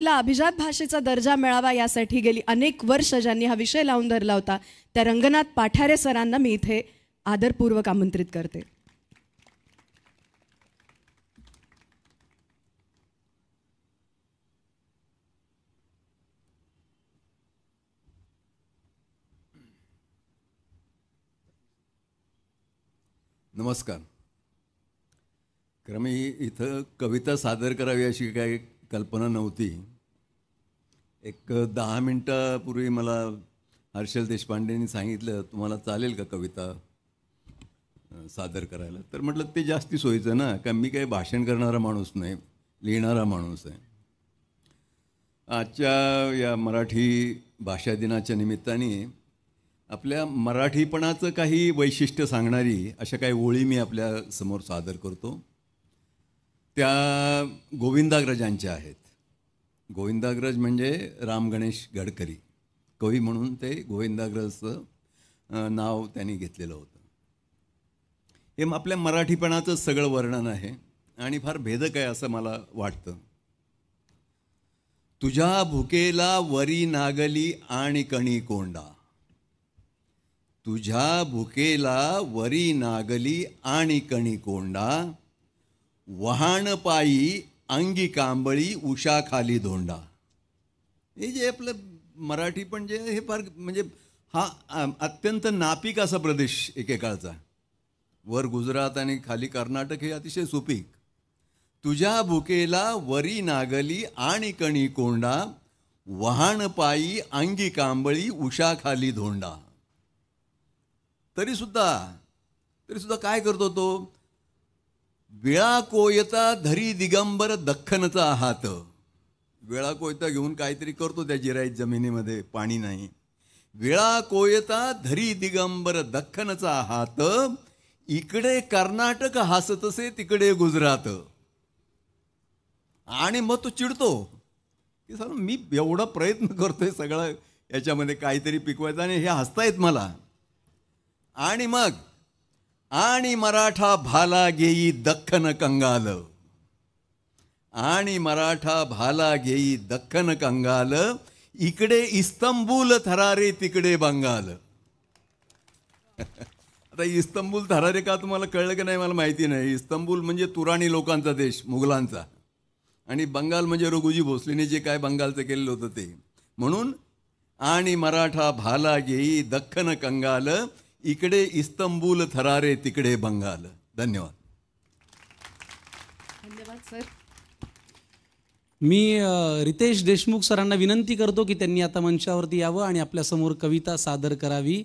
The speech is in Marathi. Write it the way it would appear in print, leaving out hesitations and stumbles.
ला अभिजात भाषेचा दर्जा मिळावा यासाठी गेली अनेक वर्ष ज्यांनी हा विषय लावून धरला होता त्या रंगनाथ पाठारे सरांना मी इथे आदरपूर्वक आमंत्रित करते. नमस्कार. क्रमी इथं कविता सादर करावी अशी काही कल्पना नव्हती. एक 10 मिनटापूर्वी मला हर्षल देशपांडेंनी सांगितलं तुम्हाला चालेल का कविता सादर करायला. तर म्हटलं ते जास्ती सोयीचं ना, कारण मी काही भाषण करणारा माणूस नाही, लिहिणारा माणूस आहे. आजच्या या मराठी भाषा दिनाच्या निमित्ताने आपल्या मराठीपणाचं काही वैशिष्ट्य सांगणारी अशा काही ओळी मी आपल्या समोर सादर करतो. त्या गोविंदाग्रजांच्या आहेत. गोविंदाग्रज म्हणजे राम गणेश गडकरी कवी म्हणून ते गोविंदाग्रजचं नाव त्यांनी घेतलेलं होतं. हे आपल्या मराठीपणाचं सगळं वर्णन आहे आणि फार भेदक आहे असं मला वाटतं. तुझ्या भुकेला वरी नागली आणि कणी कोंडा, तुझ्या भुकेला वरी नागली आणि कणी कोंडा, वहाण पायी अंगी कांबळी उषा खाली धोंडा. हे जे आपलं मराठी पण जे हे फार म्हणजे हा अत्यंत नापीक असा प्रदेश एकेकाळचा. वर गुजरात आणि खाली कर्नाटक हे अतिशय सुपीक. तुझ्या भुकेला वरी नागली आणि कणी कोंडा, वहाण पायी अंगी कांबळी उषा खाली धोंडा. तरी सुद्धा काय करतो तो, विळा कोयता धरी दिगंबर दख्खनचा हात. विळा कोयता घेऊन काहीतरी करतो त्या जिराईत जमिनीमध्ये, पाणी नाही. विळा कोयता धरी दिगंबर दख्खनचा हात, इकडे कर्नाटक हसतसे तिकडे गुजरात. आणि मग तो चिडतो की सर मी एवढा प्रयत्न करतोय सगळं याच्यामध्ये काहीतरी पिकवायचं आणि हे हसतायत मला. आणि मग आणि मराठा भाला घेई दख्खन कंगाल, आणि मराठा भाला घेई दख्खन कंगाल, इकडे इस्तंबूल थरारे तिकडे बंगाल. आता इस्तंबूल थरारे का तुम्हाला कळलं की नाही मला माहिती नाही. इस्तंबूल म्हणजे तुराणी लोकांचा देश, मुघलांचा, आणि बंगाल म्हणजे रघुजी भोसलेने जे काय बंगालचं केलेलं होतं ते. म्हणून आणि मराठा भाला घेई दख्खन कंगाल, इकडे इस्तंबूल थरारे तिकडे बंगाल. धन्यवाद. धन्यवाद सर. मी रितेश देशमुख सरांना विनंती करतो की त्यांनी आता मंचावरती यावं आणि आपल्यासमोर कविता सादर करावी.